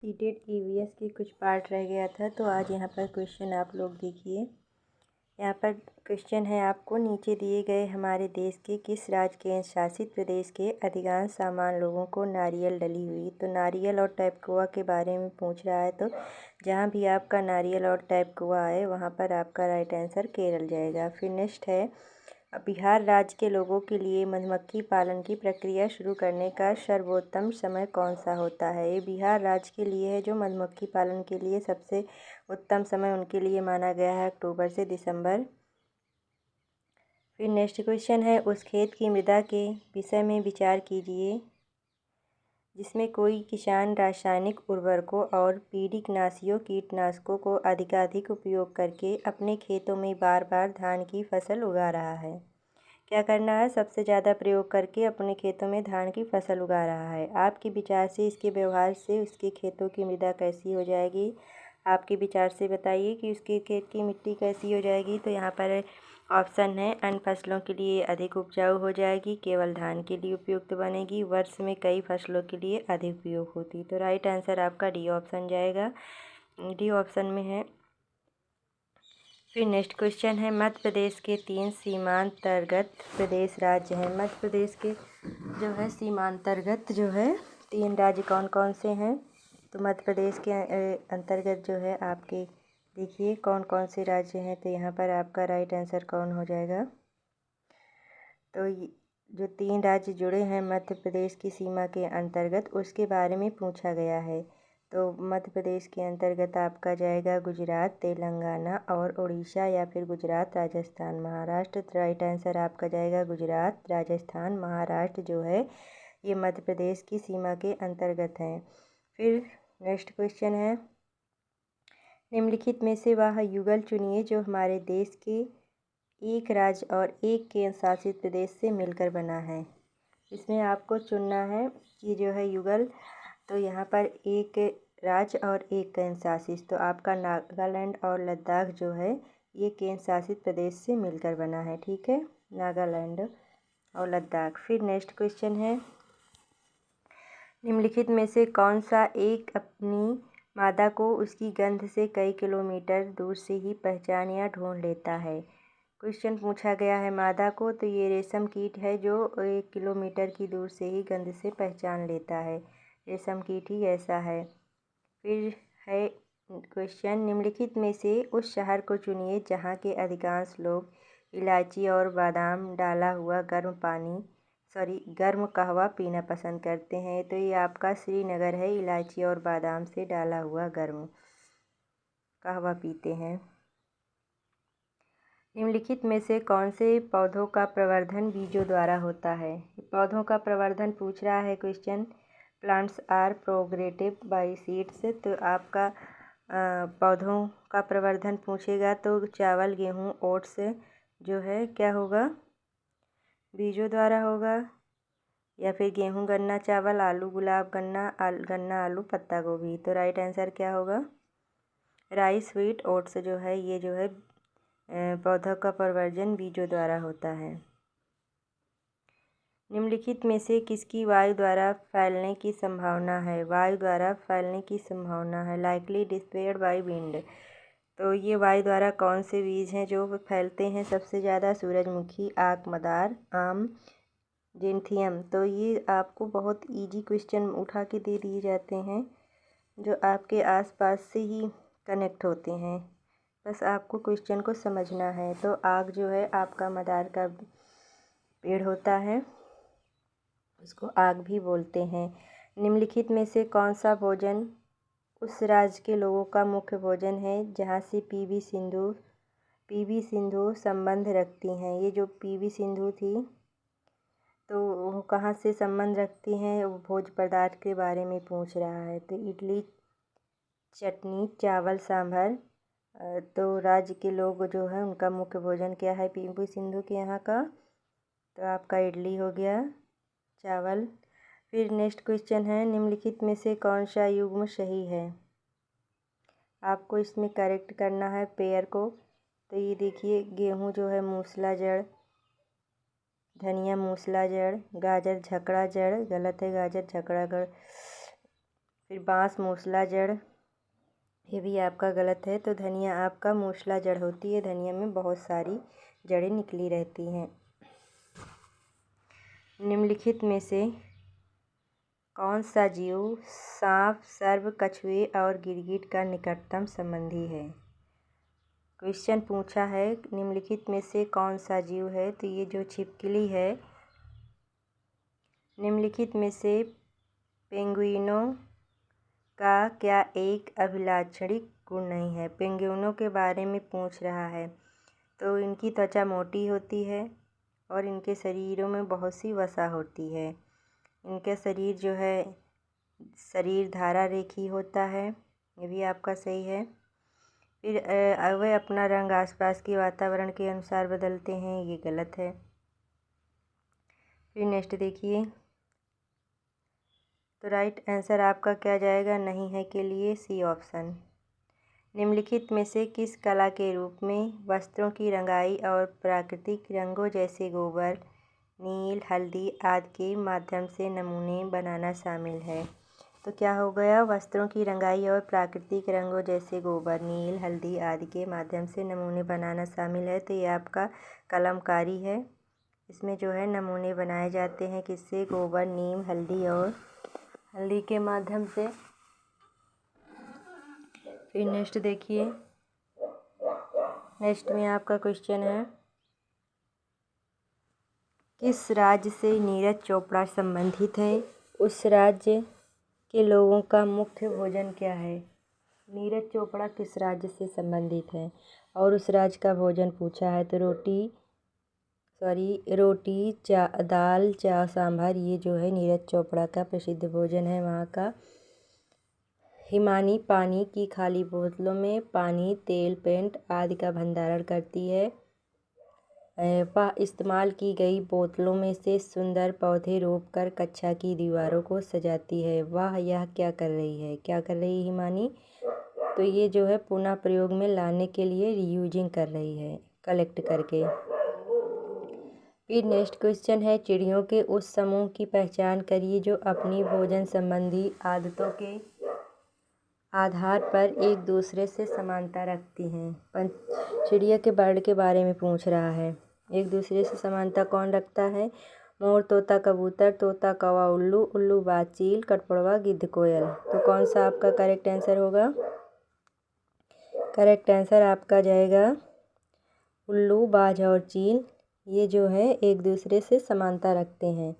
Seated EVS के कुछ part रह गया था, तो आज यहाँ पर क्वेश्चन आप लोग देखिए। यहाँ पर क्वेश्चन है आपको, नीचे दिए गए हमारे देश के किस राज्य केंद्र शासित प्रदेश के अधिकांश सामान्य लोगों को नारियल डली हुई। तो नारियल और टैपकोआ के बारे में पूछ रहा है, तो जहाँ भी आपका नारियल और टैपकोआ है वहाँ पर आपका राइट आंसर केरल जाएगा। फिर नेक्स्ट है, बिहार राज्य के लोगों के लिए मधुमक्खी पालन की प्रक्रिया शुरू करने का सर्वोत्तम समय कौन सा होता है। ये बिहार राज्य के लिए है, जो मधुमक्खी पालन के लिए सबसे उत्तम समय उनके लिए माना गया है अक्टूबर से दिसंबर। फिर नेक्स्ट क्वेश्चन है, उस खेत की मृदा के विषय में विचार कीजिए जिसमें कोई किसान रासायनिक उर्वरकों और पीड़ितनाशियों कीटनाशकों को अधिकाधिक उपयोग करके अपने खेतों में बार बार धान की फसल उगा रहा है। क्या करना है, सबसे ज़्यादा प्रयोग करके अपने खेतों में धान की फसल उगा रहा है। आपके विचार से इसके व्यवहार से उसके खेतों की मृदा कैसी हो जाएगी। आपके विचार से बताइए कि उसके खेत की मिट्टी कैसी हो जाएगी। तो यहाँ पर ऑप्शन है, अन्य फसलों के लिए अधिक उपजाऊ हो जाएगी, केवल धान के लिए उपयुक्त बनेगी, वर्ष में कई फसलों के लिए अधिक उपयोग होती। तो राइट आंसर आपका डी ऑप्शन जाएगा, डी ऑप्शन में है। फिर नेक्स्ट क्वेश्चन है, मध्य प्रदेश के 3 सीमांतर्गत प्रदेश राज्य हैं। मध्य प्रदेश के जो है सीमांतर्गत जो है 3 राज्य कौन कौन से हैं। तो मध्य प्रदेश के अंतर्गत जो है आपके देखिए कौन कौन से राज्य हैं। तो यहाँ पर आपका राइट आंसर कौन हो जाएगा। तो जो 3 राज्य जुड़े हैं मध्य प्रदेश की सीमा के अंतर्गत, उसके बारे में पूछा गया है। तो मध्य प्रदेश के अंतर्गत आपका जाएगा गुजरात, तेलंगाना और उड़ीसा, या फिर गुजरात, राजस्थान, महाराष्ट्र। तो राइट आंसर आपका जाएगा गुजरात, राजस्थान, महाराष्ट्र जो है ये मध्य प्रदेश की सीमा के अंतर्गत हैं। फिर नेक्स्ट क्वेश्चन है, निम्नलिखित में से वह युगल चुनिए जो हमारे देश के एक राज्य और एक केंद्र शासित प्रदेश से मिलकर बना है। इसमें आपको चुनना है कि जो है युगल, तो यहाँ पर एक राज्य और एक केंद्र शासित, तो आपका नागालैंड और लद्दाख जो है ये केंद्र शासित प्रदेश से मिलकर बना है। ठीक है, नागालैंड और लद्दाख। फिर नेक्स्ट क्वेश्चन है, निम्नलिखित में से कौन सा एक अपनी मादा को उसकी गंध से कई किलोमीटर दूर से ही पहचान या ढूंढ लेता है। क्वेश्चन पूछा गया है मादा को, तो ये रेशम कीट है जो 1 किलोमीटर की दूर से ही गंध से पहचान लेता है। रेशम कीट ही ऐसा है। फिर है क्वेश्चन, निम्नलिखित में से उस शहर को चुनिए जहाँ के अधिकांश लोग इलायची और बादाम डाला हुआ गर्म कहवा पीना पसंद करते हैं। तो ये आपका श्रीनगर है, इलायची और बादाम से डाला हुआ गर्म कहवा पीते हैं। निम्नलिखित में से कौन से पौधों का प्रवर्धन बीजों द्वारा होता है। पौधों का प्रवर्धन पूछ रहा है question. Plants are propagated by seeds. तो आपका पौधों का प्रवर्धन पूछेगा तो चावल, गेहूँ, ओट्स जो है क्या होगा, बीजों द्वारा होगा, या फिर गेहूँ, गन्ना, चावल, आलू, गुलाब, गन्ना, आलू, पत्ता गोभी। तो राइट आंसर क्या होगा, राइस, व्हीट, ओट्स जो है ये जो है पौधों का प्रवर्धन बीजों द्वारा होता है। निम्नलिखित में से किसकी वायु द्वारा फैलने की संभावना है। वायु द्वारा फैलने की संभावना है, लाइकली डिस्पेयर्ड बाय विंड। तो ये वायु द्वारा कौन से बीज हैं जो फैलते हैं सबसे ज़्यादा। सूरजमुखी, आक, मदार, आम, जेंथियम। तो ये आपको बहुत इजी क्वेश्चन उठा के दे दिए जाते हैं जो आपके आसपास से ही कनेक्ट होते हैं, बस आपको क्वेश्चन को समझना है। तो आग जो है आपका मदार का पेड़ होता है, उसको आग भी बोलते हैं। निम्नलिखित में से कौन सा भोजन उस राज्य के लोगों का मुख्य भोजन है जहाँ से पीवी सिंधु संबंध रखती हैं। ये जो पीवी सिंधु थी तो वो कहाँ से संबंध रखती हैं, वो भोज्य पदार्थ के बारे में पूछ रहा है। तो इडली, चटनी, चावल, सांभर। तो राज्य के लोग जो है उनका मुख्य भोजन क्या है पीवी सिंधु के यहाँ का। तो आपका इडली हो गया, चावल। फिर नेक्स्ट क्वेश्चन है, निम्नलिखित में से कौन सा युग्म सही है। आपको इसमें करेक्ट करना है पेयर को। तो ये देखिए, गेहूँ जो है मूसला जड़, धनिया मूसला जड़, गाजर झकड़ा जड़, गलत है, गाजर झकड़ा जड़। फिर बांस मूसला जड़, ये भी आपका गलत है। तो धनिया आपका मूसला जड़ होती है, धनिया में बहुत सारी जड़ें निकली रहती हैं। निम्नलिखित में से कौन सा जीव सांप, सर्प, कछुए और गिरगिट का निकटतम संबंधी है? क्वेश्चन पूछा है निम्नलिखित में से कौन सा जीव है, तो ये जो छिपकली है, निम्नलिखित में से पेंगुइनों का क्या एक अभिलाक्षणिक गुण नहीं है? पेंगुइनों के बारे में पूछ रहा है। तो इनकी त्वचा मोटी होती है और इनके शरीरों में बहुत सी वसा होती है। इनका शरीर जो है शरीर धारा रेखी होता है, ये भी आपका सही है। फिर वे अपना रंग आसपास के वातावरण के अनुसार बदलते हैं, ये गलत है। फिर नेक्स्ट देखिए, तो राइट आंसर आपका क्या जाएगा? नहीं है के लिए सी ऑप्शन। निम्नलिखित में से किस कला के रूप में वस्त्रों की रंगाई और प्राकृतिक रंगों जैसे गोबर, नील, हल्दी आदि के माध्यम से नमूने बनाना शामिल है? तो क्या हो गया? वस्त्रों की रंगाई और प्राकृतिक रंगों जैसे गोबर, नील, हल्दी आदि के माध्यम से नमूने बनाना शामिल है। तो ये आपका कलमकारी है। इसमें जो है नमूने बनाए जाते हैं किससे? गोबर, नीम, हल्दी के माध्यम से। फिर नेक्स्ट देखिए, नेक्स्ट में आपका क्वेश्चन है, किस राज्य से नीरज चोपड़ा संबंधित है? उस राज्य के लोगों का मुख्य भोजन क्या है? नीरज चोपड़ा किस राज्य से संबंधित है और उस राज्य का भोजन पूछा है? तो रोटी दाल सांभर, ये जो है नीरज चोपड़ा का प्रसिद्ध भोजन है वहाँ का। हिमानी पानी की खाली बोतलों में पानी, तेल, पेंट आदि का भंडारण करती है। इस्तेमाल की गई बोतलों में से सुंदर पौधे रोपकर कक्षा की दीवारों को सजाती है। वाह, यह क्या कर रही है? क्या कर रही है हिमानी? तो ये जो है पुनः प्रयोग में लाने के लिए रीयूजिंग कर रही है, कलेक्ट करके। फिर नेक्स्ट क्वेश्चन है, चिड़ियों के उस समूह की पहचान करिए जो अपनी भोजन संबंधी आदतों के आधार पर एक दूसरे से समानता रखती हैं। चिड़िया के बर्ड के बारे में पूछ रहा है। एक दूसरे से समानता कौन रखता है? मोर, तोता, कबूतर, तोता, कौवा, उल्लू, उल्लू, बाज, चील, कठफोड़वा, गिद्ध, कोयल। तो कौन सा आपका करेक्ट आंसर होगा? करेक्ट आंसर आपका जाएगा उल्लू, बाज और चील, ये जो है एक दूसरे से समानता रखते हैं।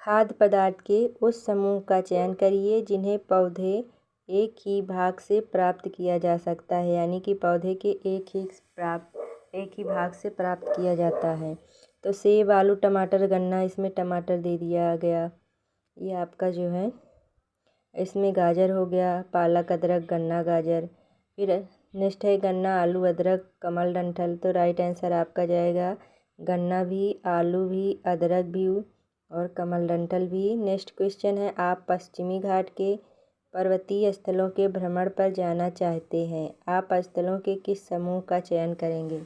खाद्य पदार्थ के उस समूह का चयन करिए जिन्हें पौधे एक ही भाग से प्राप्त किया जा सकता है, यानी कि पौधे के एक ही भाग से प्राप्त किया जाता है। तो सेब, आलू, टमाटर, गन्ना, इसमें टमाटर दे दिया गया। ये आपका जो है इसमें गाजर हो गया, पालक, अदरक, गन्ना, गाजर। फिर नेक्स्ट है गन्ना, आलू, अदरक, कमल, डंठल। तो राइट आंसर आपका जाएगा गन्ना भी, आलू भी, अदरक भी और कमल डंठल भी। नेक्स्ट क्वेश्चन है, आप पश्चिमी घाट के पर्वतीय स्थलों के भ्रमण पर जाना चाहते हैं, आप स्थलों के किस समूह का चयन करेंगे?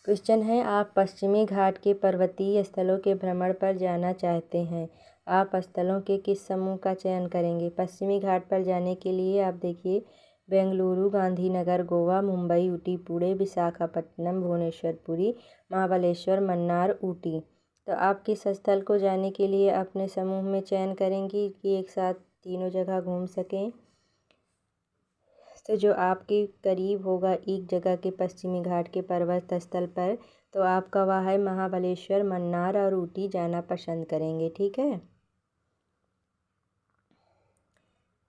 क्वेश्चन है, आप पश्चिमी घाट के पर्वतीय स्थलों के भ्रमण पर जाना चाहते हैं, आप स्थलों के किस समूह का चयन करेंगे? पश्चिमी घाट पर जाने के लिए आप देखिए बेंगलुरु, गांधीनगर, गोवा, मुंबई, ऊटी, पुणे, विशाखापट्टनम, भुवनेश्वर, पुरी, महाबलेश्वर, मन्नार, ऊटी। तो आप किस स्थल को जाने के लिए अपने समूह में चयन करेंगी कि एक साथ तीनों जगह घूम सकें? तो जो आपके करीब होगा एक जगह के पश्चिमी घाट के पर्वत स्थल पर, तो आपका वह है महाबलेश्वर, मन्नार और ऊटी जाना पसंद करेंगे। ठीक है।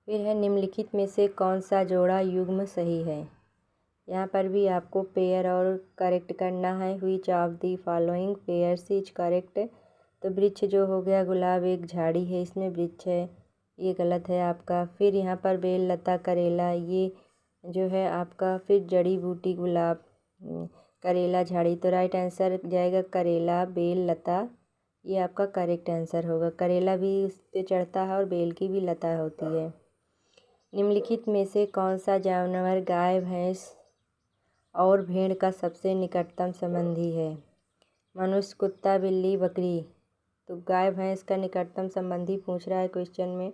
फिर है, निम्नलिखित में से कौन सा जोड़ा युग्म सही है? यहाँ पर भी आपको पेयर और करेक्ट करना है। Which of the following pairs is correct? तो वृक्ष जो हो गया, गुलाब एक झाड़ी है, इसमें वृक्ष है, ये गलत है आपका। फिर यहाँ पर बेल, लता, करेला, ये जो है आपका। फिर जड़ी बूटी, गुलाब, करेला, झाड़ी। तो राइट आंसर जाएगा करेला, बेल, लता, ये आपका करेक्ट आंसर होगा। करेला भी उस पर चढ़ता है और बेल की भी लता होती है। निम्नलिखित में से कौन सा जानवर गाय, भैंस और भेड़ का सबसे निकटतम संबंधी है? मनुष्य, कुत्ता, बिल्ली, बकरी। तो गाय भैंस का निकटतम संबंधी पूछ रहा है क्वेश्चन में।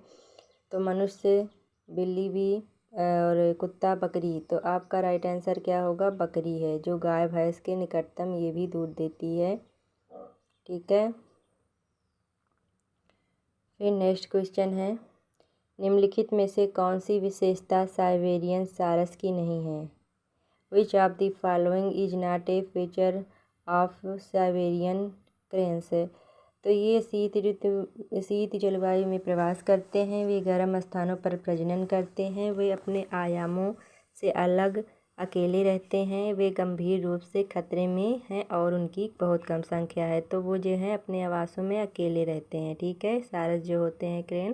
तो मनुष्य, बिल्ली भी और कुत्ता बकरी। तो आपका राइट आंसर क्या होगा? बकरी है, जो गाय भैंस के निकटतम ये भी दूध देती है। ठीक है। फिर नेक्स्ट क्वेश्चन है, निम्नलिखित में से कौन सी विशेषता साइबेरियन सारस की नहीं है? Which of the following is not a feature of Siberian cranes? तो ये शीत जलवायु में प्रवास करते हैं, वे गर्म स्थानों पर प्रजनन करते हैं, वे अपने आयामों से अलग अकेले रहते हैं, वे गंभीर रूप से खतरे में हैं और उनकी बहुत कम संख्या है। तो वो जो है अपने आवासों में अकेले रहते हैं। ठीक है, सारस जो होते हैं क्रेन।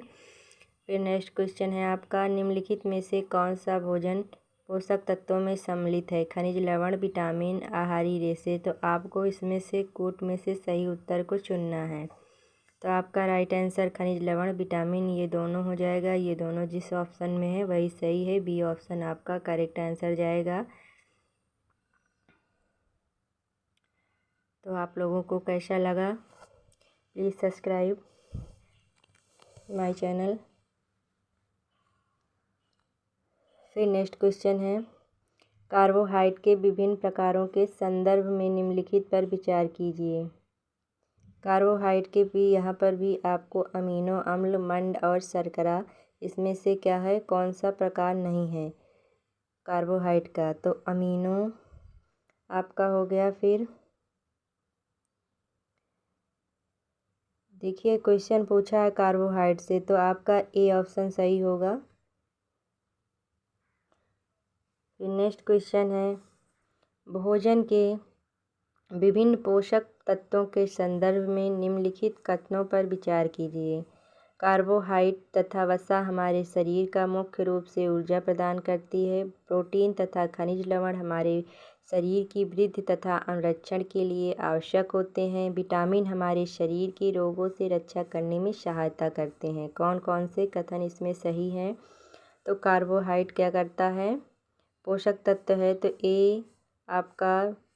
फिर नेक्स्ट क्वेश्चन है आपका, निम्नलिखित में से कौन सा भोजन पोषक तत्वों में सम्मिलित है? खनिज लवण, विटामिन, आहारी रेशे। तो आपको इसमें से कूट में से सही उत्तर को चुनना है। तो आपका राइट आंसर खनिज लवण, विटामिन ये दोनों हो जाएगा। ये दोनों जिस ऑप्शन में है वही सही है, बी ऑप्शन आपका करेक्ट आंसर जाएगा। तो आप लोगों को कैसा लगा? Please subscribe my channel. फिर नेक्स्ट क्वेश्चन है, कार्बोहाइड्रेट के विभिन्न प्रकारों के संदर्भ में निम्नलिखित पर विचार कीजिए। कार्बोहाइड्रेट के भी यहाँ पर भी आपको अमीनो अम्ल, मंड और शर्करा, इसमें से क्या है, कौन सा प्रकार नहीं है कार्बोहाइड्रेट का? तो अमीनो आपका हो गया। फिर देखिए क्वेश्चन पूछा है कार्बोहाइड्रेट से, तो आपका ए ऑप्शन सही होगा। फिर नेक्स्ट क्वेश्चन है, भोजन के विभिन्न पोषक तत्वों के संदर्भ में निम्नलिखित कथनों पर विचार कीजिए। कार्बोहाइड्रेट तथा वसा हमारे शरीर का मुख्य रूप से ऊर्जा प्रदान करती है। प्रोटीन तथा खनिज लवण हमारे शरीर की वृद्धि तथा अनुरक्षण के लिए आवश्यक होते हैं। विटामिन हमारे शरीर की रोगों से रक्षा करने में सहायता करते हैं। कौन कौन से कथन इसमें सही हैं? तो कार्बोहाइड्रेट क्या करता है? पोषक तत्व है। तो ए आपका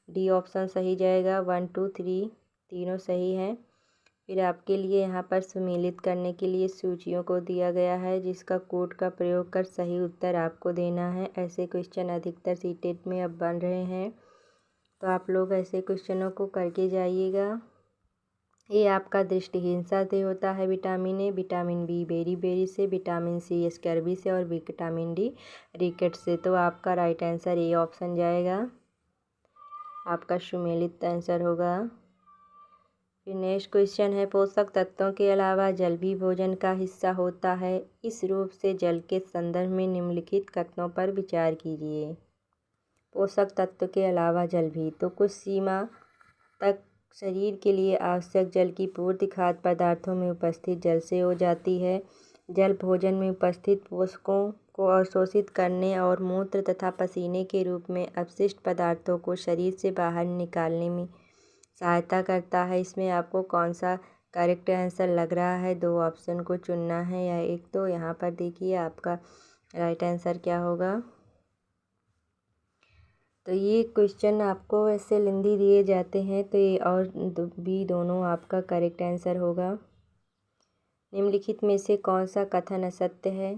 डी ऑप्शन सही जाएगा। 1, 2, 3 तीनों सही हैं। फिर आपके लिए यहाँ पर सम्मिलित करने के लिए सूचियों को दिया गया है, जिसका कोड का प्रयोग कर सही उत्तर आपको देना है। ऐसे क्वेश्चन अधिकतर सीटेट में अब बन रहे हैं, तो आप लोग ऐसे क्वेश्चनों को करके जाइएगा। ये आपका दृष्टिहीनता से होता है vitamin A, vitamin B beriberi से, विटामिन सी स्कर्वी से और विटामिन डी रिकेट से। तो आपका राइट आंसर ए ऑप्शन जाएगा, आपका सुमेलित आंसर होगा। फिर नेक्स्ट क्वेश्चन है, पोषक तत्वों के अलावा जल भी भोजन का हिस्सा होता है। इस रूप से जल के संदर्भ में निम्नलिखित कथनों पर विचार कीजिए। पोषक तत्व के अलावा जल भी, तो कुछ सीमा तक शरीर के लिए आवश्यक जल की पूर्ति खाद्य पदार्थों में उपस्थित जल से हो जाती है। जल भोजन में उपस्थित पोषकों को अवशोषित करने और मूत्र तथा पसीने के रूप में अपशिष्ट पदार्थों को शरीर से बाहर निकालने में सहायता करता है। इसमें आपको कौन सा करेक्ट आंसर लग रहा है? 2 ऑप्शन को चुनना है या एक। तो यहाँ पर देखिए आपका राइट आंसर क्या होगा। तो ये क्वेश्चन आपको ऐसे लेंदी दिए जाते हैं, तो ये और बी दोनों आपका करेक्ट आंसर होगा। निम्नलिखित में से कौन सा कथन असत्य है?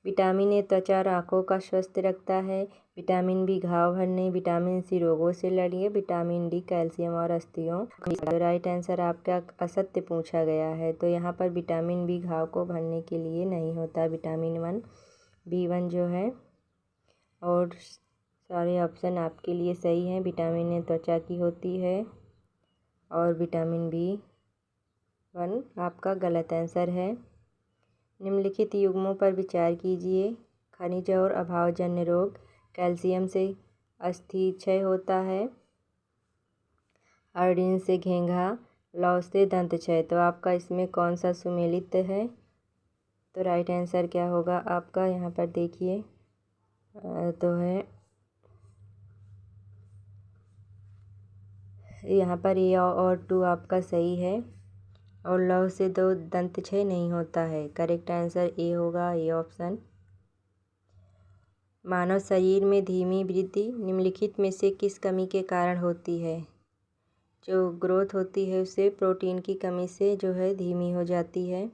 विटामिन ए त्वचा और आँखों का स्वस्थ रखता है, विटामिन बी घाव भरने, विटामिन सी रोगों से लड़िए, विटामिन डी कैल्शियम और अस्थियों। तो राइट आंसर आपका असत्य पूछा गया है। तो यहाँ पर विटामिन बी घाव को भरने के लिए नहीं होता, विटामिन 1 B1 जो है। और सारे ऑप्शन आपके लिए सही हैं। विटामिन ए त्वचा की होती है और विटामिन B1 आपका गलत आंसर है। निम्नलिखित युग्मों पर विचार कीजिए। खनिज और अभावजन्य रोग, कैल्शियम से अस्थि क्षय होता है, आयोडीन से घेंघा, लौह से दंत क्षय। तो आपका इसमें कौन सा सुमेलित है? तो राइट आंसर क्या होगा आपका? यहाँ पर देखिए तो है यहाँ पर ए और 2 आपका सही है, और लौह से दंत क्षय नहीं होता है। करेक्ट आंसर ए होगा, ए ऑप्शन। मानव शरीर में धीमी वृद्धि निम्नलिखित में से किस कमी के कारण होती है? जो ग्रोथ होती है उससे प्रोटीन की कमी से जो है धीमी हो जाती है।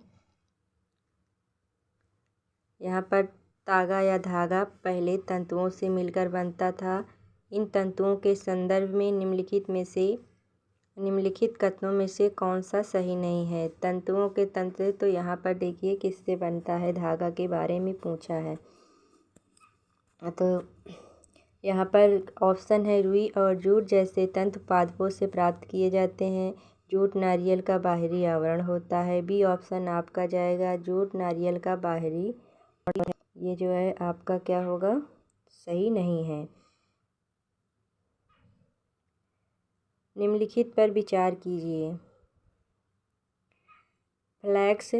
यहाँ पर तागा या धागा पहले तंतुओं से मिलकर बनता था। इन तंतुओं के संदर्भ में निम्नलिखित कथनों में से कौन सा सही नहीं है। तंतुओं के तंत्र तो यहाँ पर देखिए किससे बनता है, धागा के बारे में पूछा है। तो यहाँ पर ऑप्शन है रुई और जूट जैसे तंतु पादपों से प्राप्त किए जाते हैं। जूट नारियल का बाहरी आवरण होता है। बी ऑप्शन आपका जाएगा, जूट नारियल का बाहरी। ये जो है आपका क्या होगा, सही नहीं है। निम्नलिखित पर विचार कीजिए। फ्लैक्स,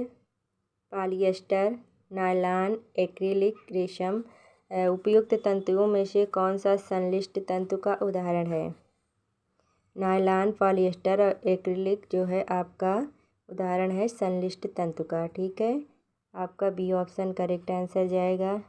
पॉलिएस्टर, नायलॉन, एक्रिलिक, रेशम उपयुक्त तंतुओं में से कौन सा संश्लिष्ट तंतु का उदाहरण है। नायलॉन, पॉलिएस्टर और एक्रिलिक जो है आपका उदाहरण है संश्लिष्ट तंतु का। ठीक है, आपका बी ऑप्शन करेक्ट आंसर जाएगा।